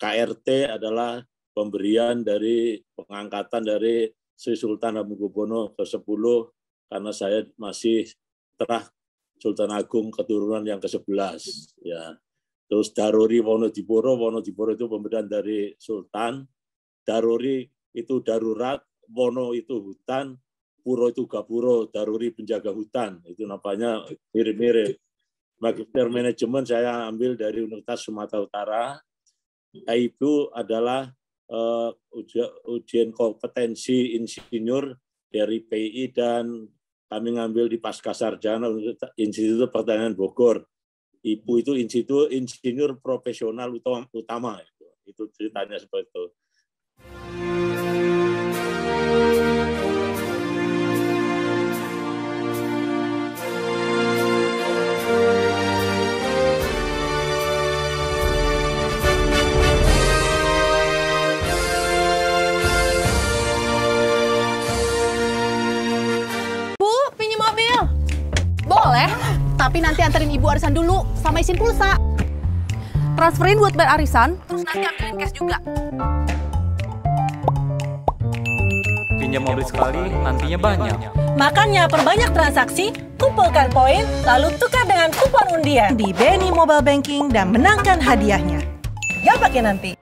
KRT adalah pemberian dari pengangkatan dari Sri Sultan Hamengkubuwono ke-10 karena saya masih terah Sultan Agung keturunan yang ke-11 ya. Terus Daruri Wonodipuro itu pemberian dari Sultan, Daruri itu darurat, Wono itu hutan, Puro itu gapuro, Daruri penjaga hutan. Itu namanya mirip-mirip. Magister manajemen saya ambil dari Universitas Sumatera Utara. Itu adalah ujian kompetensi insinyur dari PI dan kami ngambil di Pascasarjana Institut Pertanian Bogor. IPU itu Institut Insinyur Profesional Utama. Itu ceritanya seperti itu. Tapi nanti anterin ibu arisan dulu, sama isin pulsa. Transferin buat bayar arisan, terus nanti ambilin cash juga. Pinjam mobil sekali, nantinya banyak. Makanya perbanyak transaksi, kumpulkan poin, lalu tukar dengan kupon undian di BNI Mobile Banking dan menangkan hadiahnya. Ya pakai nanti.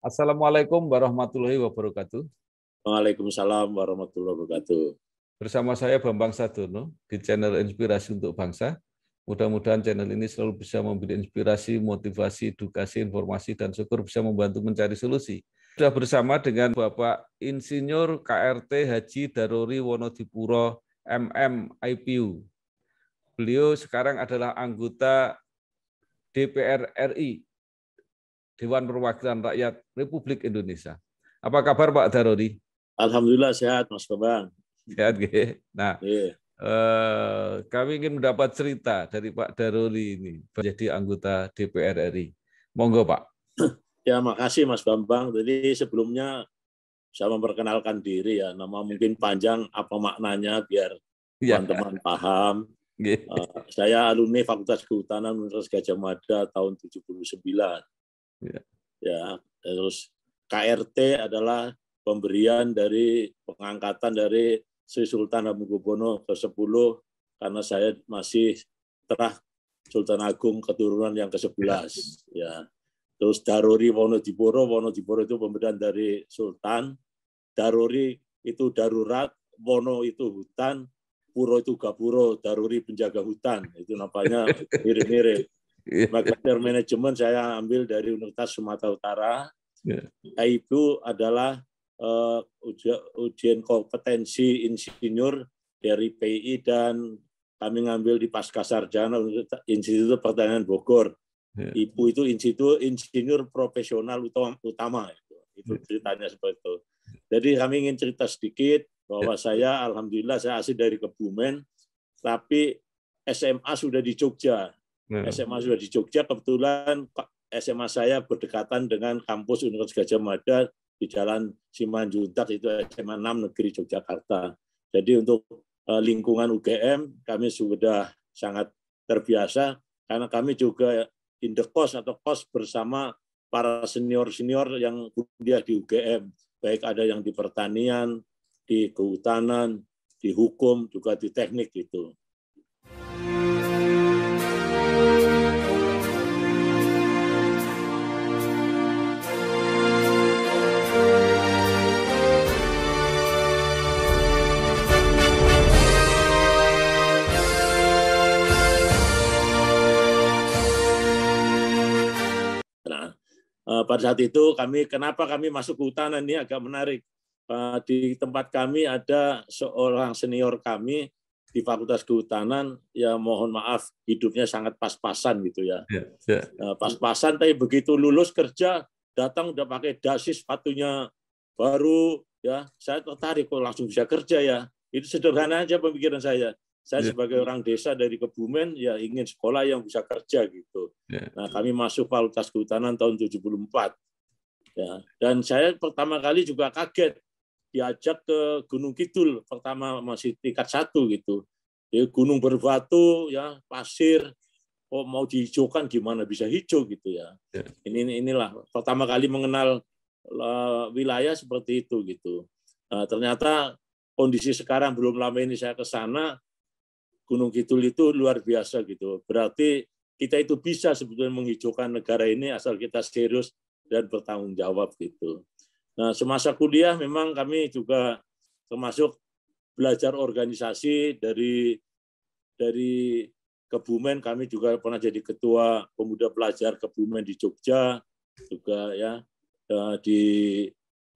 Assalamualaikum warahmatullahi wabarakatuh. Waalaikumsalam warahmatullahi wabarakatuh. Bersama saya Bambang Sadono di channel Inspirasi untuk Bangsa. Mudah-mudahan channel ini selalu bisa memberi inspirasi, motivasi, edukasi, informasi, dan syukur bisa membantu mencari solusi. Sudah bersama dengan Bapak Insinyur KRT Haji Daruri Wonodipuro MM IPU. Beliau sekarang adalah anggota DPR RI, Dewan Perwakilan Rakyat Republik Indonesia. Apa kabar Pak Daruri? Alhamdulillah sehat Mas Bambang. Sehat, gitu. Nah, kami ingin mendapat cerita dari Pak Daruri ini menjadi anggota DPR RI. Monggo Pak. Ya, makasih Mas Bambang. Jadi sebelumnya saya memperkenalkan diri ya. Nama mungkin panjang, apa maknanya biar teman-teman paham. Saya alumni Fakultas Kehutanan Universitas Gadjah Mada tahun 79. Ya, terus KRT adalah pemberian dari pengangkatan dari Sri Sultan Hamengkubuwono ke-10 karena saya masih terah Sultan Agung keturunan yang ke-11 ya. Terus Daruri Wonodipuro itu pemberian dari Sultan, Daruri itu darurat, Wono itu hutan, Puro itu gapuro, Daruri penjaga hutan. Itu namanya mirip-mirip. Magister manajemen saya ambil dari Universitas Sumatera Utara. Itu adalah ujian kompetensi insinyur dari PI dan kami ngambil di Pascasarjana Institut Pertanian Bogor. IPU itu Institut Insinyur Profesional Utama. Itu ceritanya seperti itu. Jadi kami ingin cerita sedikit bahwa saya alhamdulillah saya asli dari Kebumen, tapi SMA sudah di Jogja. SMA sudah di Jogja, kebetulan SMA saya berdekatan dengan kampus Universitas Gadjah Mada di Jalan Simanjuntak, itu SMA 6 Negeri Yogyakarta. Jadi untuk lingkungan UGM kami sudah sangat terbiasa karena kami juga indekos atau kos bersama para senior-senior yang kuliah di UGM, baik ada yang di pertanian, di kehutanan, di hukum, juga di teknik gitu. Pada saat itu kenapa kami masuk kehutanan ini agak menarik. Di tempat kami ada seorang senior kami di Fakultas Kehutanan, ya mohon maaf hidupnya sangat pas-pasan gitu ya. Pas-pasan, tapi begitu lulus kerja datang udah pakai dasi, sepatunya baru, ya saya tertarik kok langsung bisa kerja ya. Itu sederhana aja pemikiran saya. Saya sebagai orang desa dari Kebumen ya ingin sekolah yang bisa kerja gitu. Nah, kami masuk Fakultas Kehutanan tahun 74. Ya, dan saya pertama kali juga kaget diajak ke Gunung Kidul, pertama masih tingkat 1 gitu. Ya, gunung berbatu ya, pasir, kok mau dihijaukan gimana bisa hijau gitu ya. Inilah pertama kali mengenal wilayah seperti itu gitu. Nah, ternyata kondisi sekarang belum lama ini saya ke sana, Gunung Kidul itu luar biasa gitu. Berarti kita itu bisa sebetulnya menghijaukan negara ini asal kita serius dan bertanggung jawab gitu. Nah, semasa kuliah memang kami juga termasuk belajar organisasi dari Kebumen. Kami juga pernah jadi ketua pemuda pelajar Kebumen di Jogja juga ya. Di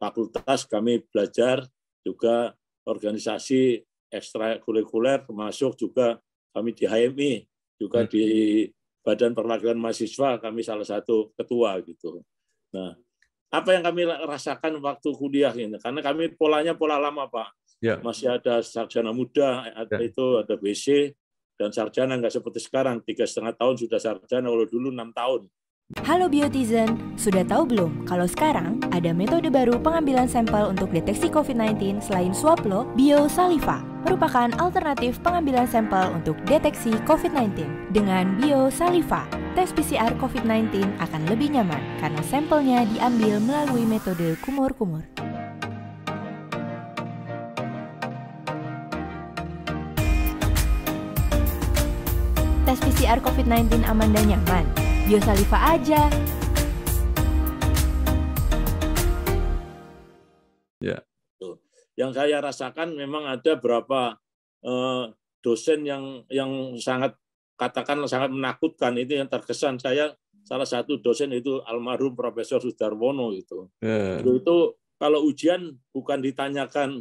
fakultas kami belajar juga organisasi ekstrakurikuler, termasuk juga kami di HMI, juga di Badan Perwakilan Mahasiswa kami salah satu ketua gitu. Nah, apa yang kami rasakan waktu kuliah ini? Karena kami polanya pola lama, Pak. Ya. Masih ada sarjana muda, ada BC, dan sarjana nggak seperti sekarang, 3,5 tahun sudah sarjana, kalau dulu 6 tahun. Halo Biotizen, sudah tahu belum kalau sekarang ada metode baru pengambilan sampel untuk deteksi COVID-19 selain swab lo, Biosaliva merupakan alternatif pengambilan sampel untuk deteksi COVID-19. Dengan Biosaliva, tes PCR COVID-19 akan lebih nyaman karena sampelnya diambil melalui metode kumur-kumur. Tes PCR COVID-19 aman dan nyaman. Biosaliva aja. Ya. Yang saya rasakan memang ada beberapa dosen yang sangat sangat menakutkan. Itu yang terkesan saya salah satu dosen itu almarhum Profesor Sudarwono itu. Itu kalau ujian bukan ditanyakan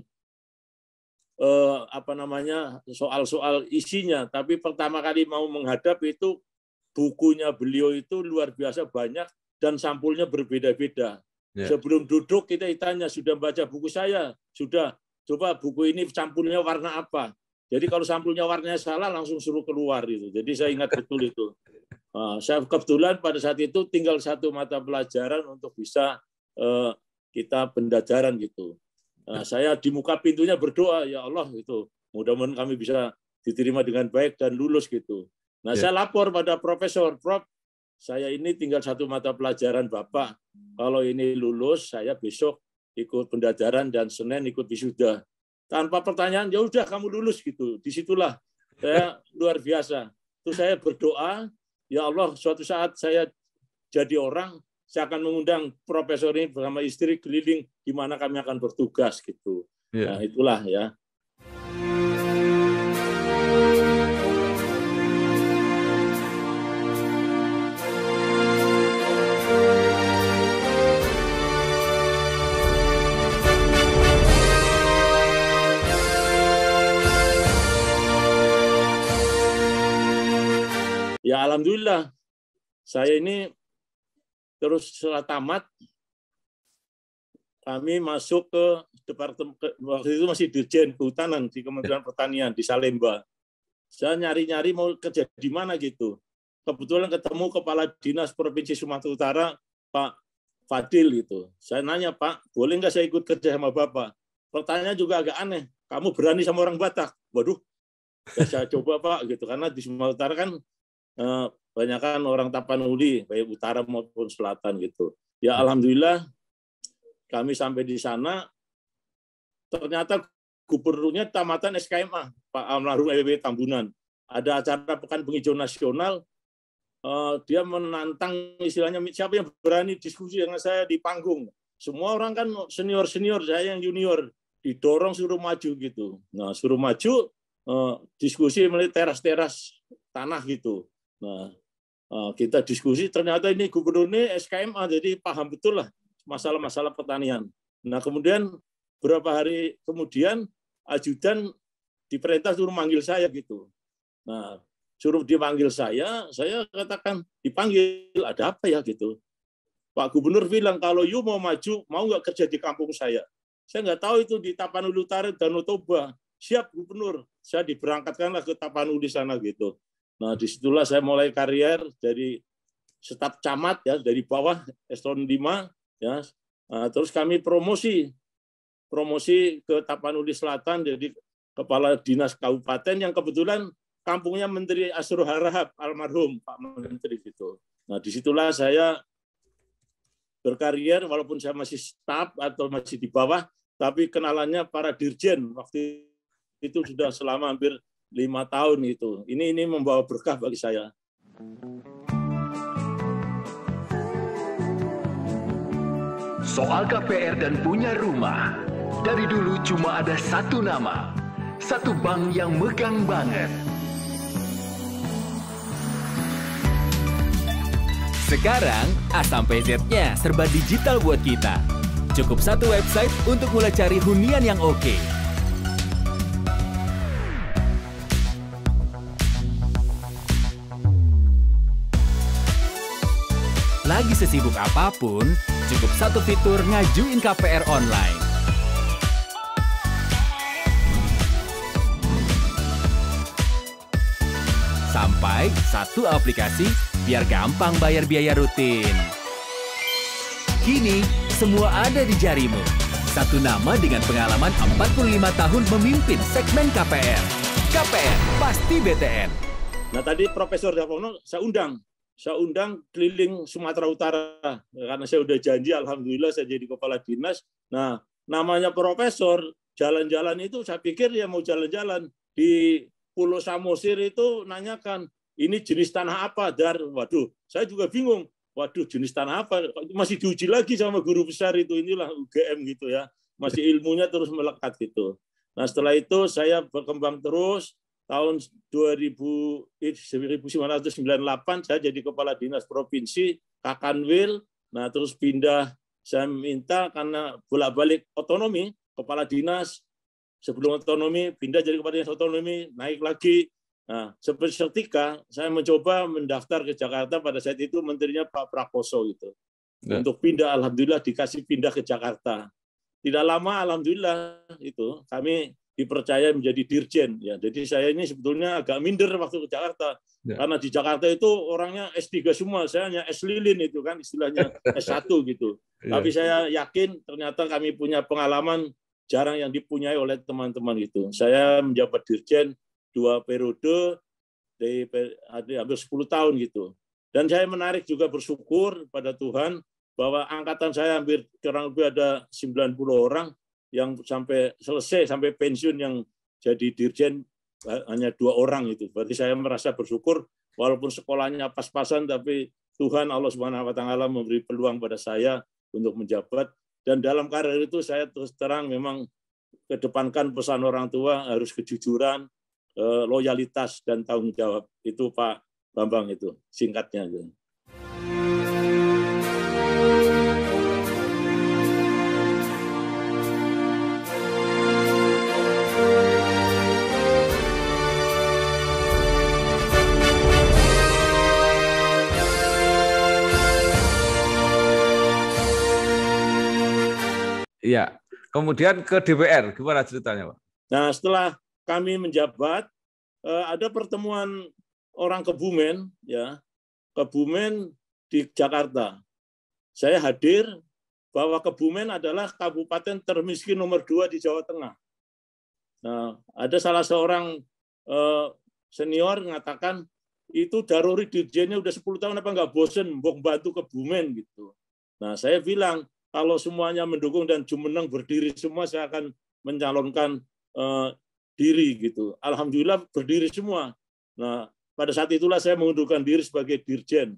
soal-soal isinya, tapi pertama kali mau menghadap itu bukunya beliau itu luar biasa banyak dan sampulnya berbeda-beda. Sebelum duduk kita ditanya, sudah baca buku saya? Sudah. Coba buku ini sampulnya warna apa? Jadi kalau sampulnya warnanya salah langsung suruh keluar itu. Jadi saya ingat betul itu. Saya kebetulan pada saat itu tinggal 1 mata pelajaran untuk bisa kita pendadaran gitu. Saya di muka pintunya berdoa, ya Allah itu mudah-mudahan kami bisa diterima dengan baik dan lulus gitu. Nah, saya lapor pada profesor, Prof, saya ini tinggal 1 mata pelajaran Bapak. Kalau ini lulus, saya besok ikut pendadaran dan Senin ikut wisuda. Tanpa pertanyaan, ya udah kamu lulus gitu. Disitulah saya luar biasa. Terus saya berdoa, ya Allah, suatu saat saya jadi orang, saya akan mengundang profesor ini bersama istri keliling di mana kami akan bertugas gitu. Nah, itulah ya. Ya alhamdulillah, saya ini terus setelah tamat, kami masuk ke departemen, waktu itu masih Dirjen Kehutanan di Kementerian Pertanian di Salemba. Saya nyari-nyari mau kerja di mana gitu. Kebetulan ketemu Kepala Dinas Provinsi Sumatera Utara, Pak Fadil gitu. Saya nanya, Pak, boleh nggak saya ikut kerja sama Bapak? Pertanyaan juga agak aneh. Kamu berani sama orang Batak? Waduh, ya saya coba Pak gitu, karena di Sumatera Utara kan banyakkan orang Tapanuli, baik utara maupun selatan gitu. Ya alhamdulillah kami sampai di sana, ternyata gubernurnya tamatan SKMA, Pak almarhum EWW Tambunan. Ada acara Pekan Penghijauan Nasional, dia menantang istilahnya siapa yang berani diskusi dengan saya di panggung. Semua orang kan senior-senior, saya yang junior, didorong suruh maju gitu. Nah, suruh maju, diskusi melalui teras-teras tanah gitu. Nah, kita diskusi, ternyata ini gubernur ini SKMA, jadi paham betul lah masalah-masalah pertanian. Nah, kemudian beberapa hari kemudian ajudan diperintah suruh manggil saya gitu. Nah, suruh dipanggil saya katakan dipanggil, ada apa ya gitu. Pak Gubernur bilang kalau you mau maju, mau nggak kerja di kampung saya? Saya nggak tahu itu di Tapanuli Utara, Danau Toba. Siap Gubernur, saya diberangkatkanlah ke Tapanuli sana gitu. Nah, disitulah saya mulai karier dari staf camat ya, dari bawah eselon 5 ya. Nah, terus kami promosi ke Tapanuli Selatan jadi kepala dinas kabupaten yang kebetulan kampungnya Menteri Asrul Harahap almarhum Pak Menteri gitu. Nah, disitulah saya berkarier walaupun saya masih staf atau masih di bawah, tapi kenalannya para dirjen waktu itu sudah selama hampir 5 tahun itu. Ini membawa berkah bagi saya. Soal KPR dan punya rumah, dari dulu cuma ada satu nama, satu bank yang megang banget. Sekarang A sampai Z-nya serba digital buat kita. Cukup satu website untuk mulai cari hunian yang oke. Lagi sesibuk apapun, cukup satu fitur ngajuin KPR online. Sampai satu aplikasi biar gampang bayar biaya rutin. Kini, semua ada di jarimu. Satu nama dengan pengalaman 45 tahun memimpin segmen KPR. KPR, pasti BTN. Nah, tadi Profesor Darmono saya undang keliling Sumatera Utara karena saya udah janji, alhamdulillah saya jadi kepala dinas. Nah, namanya profesor, jalan-jalan itu saya pikir ya mau jalan-jalan di Pulau Samosir itu nanyakan ini jenis tanah apa, Dar? Waduh, saya juga bingung. Waduh, jenis tanah apa? Masih diuji lagi sama guru besar itu, inilah UGM gitu ya. Masih ilmunya terus melekat gitu. Nah, setelah itu saya berkembang terus. Tahun 1998 saya jadi kepala dinas provinsi Kakanwil. Nah, terus pindah, saya minta karena bolak-balik otonomi, kepala dinas sebelum otonomi pindah jadi kepala dinas otonomi, naik lagi. Nah, seketika saya mencoba mendaftar ke Jakarta, pada saat itu menterinya Pak Prakoso gitu. Ya. Untuk pindah, alhamdulillah dikasih pindah ke Jakarta. Tidak lama alhamdulillah itu kami dipercaya menjadi dirjen ya. Jadi saya ini sebetulnya agak minder waktu ke Jakarta. Ya. Karena di Jakarta itu orangnya S3 semua, saya hanya S lilin itu kan istilahnya S1 gitu. Ya. Tapi saya yakin ternyata kami punya pengalaman jarang yang dipunyai oleh teman-teman itu. Saya menjabat dirjen 2 periode dari hampir 10 tahun gitu. Dan saya menarik juga bersyukur pada Tuhan bahwa angkatan saya hampir kurang lebih ada 90 orang yang sampai selesai, sampai pensiun yang jadi dirjen hanya 2 orang itu. Berarti saya merasa bersyukur walaupun sekolahnya pas-pasan, tapi Tuhan Allah Subhanahu wa taala memberi peluang pada saya untuk menjabat. Dan dalam karir itu saya terus terang memang kedepankan pesan orang tua harus kejujuran, loyalitas dan tanggung jawab. Itu Pak Bambang itu singkatnya. Iya. Kemudian ke DPR, gimana ceritanya, Pak? Nah, setelah kami menjabat, ada pertemuan orang Kebumen, ya, Kebumen di Jakarta. Saya hadir bahwa Kebumen adalah kabupaten termiskin nomor 2 di Jawa Tengah. Nah, ada salah seorang senior mengatakan itu Daruri dirjennya udah 10 tahun apa nggak bosen membantu Kebumen gitu. Nah, saya bilang kalau semuanya mendukung dan jumeneng berdiri semua, saya akan mencalonkan diri gitu. Alhamdulillah berdiri semua. Nah, pada saat itulah saya mengundurkan diri sebagai dirjen.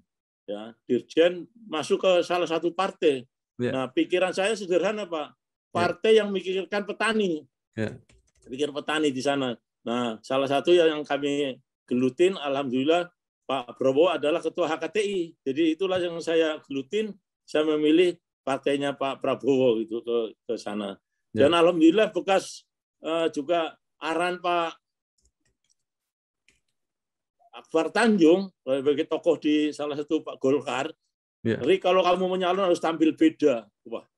Ya, dirjen masuk ke salah satu partai. Ya. Nah, pikiran saya sederhana, Pak. Partai yang memikirkan petani. Ya. Pikir petani di sana. Nah, salah satu yang kami gelutin, alhamdulillah Pak Prabowo adalah ketua HKTI. Jadi itulah yang saya gelutin. Saya memilih partainya Pak Prabowo itu ke sana. Ya. Dan alhamdulillah bekas juga arahan Pak Akbar Tanjung sebagai tokoh di salah satu Pak Golkar. Ya. Jadi kalau kamu menyalon harus tampil beda. Wah,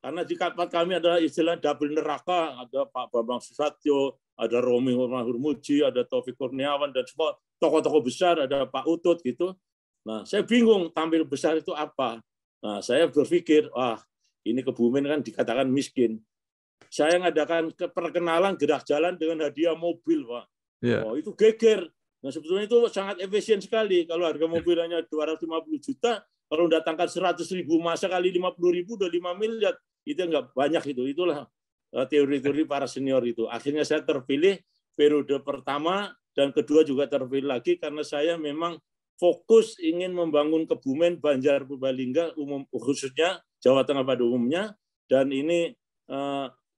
Karena di tempat kami adalah istilah double neraka, ada Pak Bambang Susatyo, ada Romi Hurmuji, ada Taufik Kurniawan, dan semua tokoh-tokoh besar, ada Pak Utut gitu. Nah, saya bingung tampil besar itu apa. Nah, saya berpikir, wah, ini Kebumen kan dikatakan miskin. Saya ngadakan perkenalan gerak jalan dengan hadiah mobil, Pak. Yeah. Oh, itu geger. Nah, sebetulnya itu sangat efisien sekali. Kalau harga mobil hanya 250 juta, kalau mendatangkan 100.000 masa kali 50.000 udah 5 miliar. Itu nggak banyak itu. Itulah teori-teori para senior itu. Akhirnya saya terpilih periode pertama dan kedua juga terpilih lagi karena saya memang fokus ingin membangun Kebumen, Banjar, Purbalingga, khususnya Jawa Tengah pada umumnya. Dan ini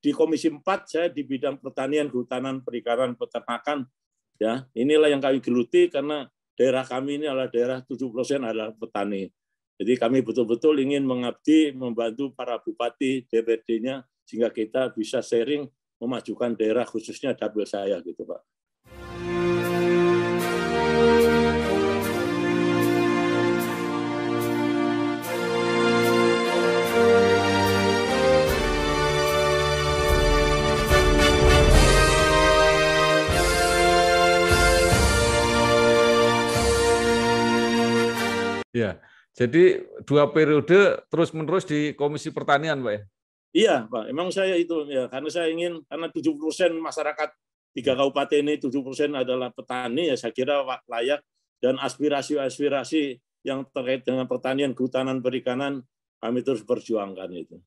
di Komisi 4 saya di bidang pertanian, kehutanan, perikanan, peternakan. Ya, inilah yang kami geluti karena daerah kami ini adalah daerah 70% adalah petani. Jadi kami betul-betul ingin mengabdi, membantu para bupati, DPRD-nya, sehingga kita bisa sharing memajukan daerah khususnya dapil saya gitu, Pak. Ya, jadi 2 periode terus-menerus di Komisi Pertanian, Pak ya? Iya, Pak. Emang saya itu ya karena saya ingin karena 70% masyarakat 3 kabupaten ini 70% adalah petani ya saya kira layak dan aspirasi-aspirasi yang terkait dengan pertanian, kehutanan, perikanan kami terus perjuangkan itu.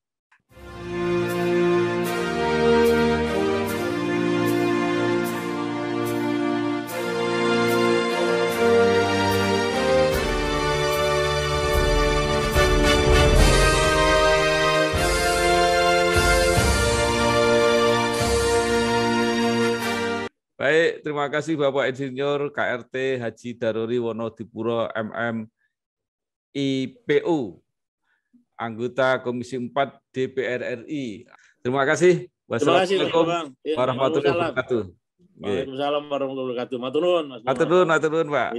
Baik, terima kasih Bapak Insinyur KRT Haji Daruri Wonodipuro MM IPU, anggota Komisi 4 DPR RI. Terima kasih. Wassalamualaikum warahmatullahi wabarakatuh. Waalaikumsalam warahmatullahi wabarakatuh. Matur nuwun, Mas. Matur nuwun, Pak.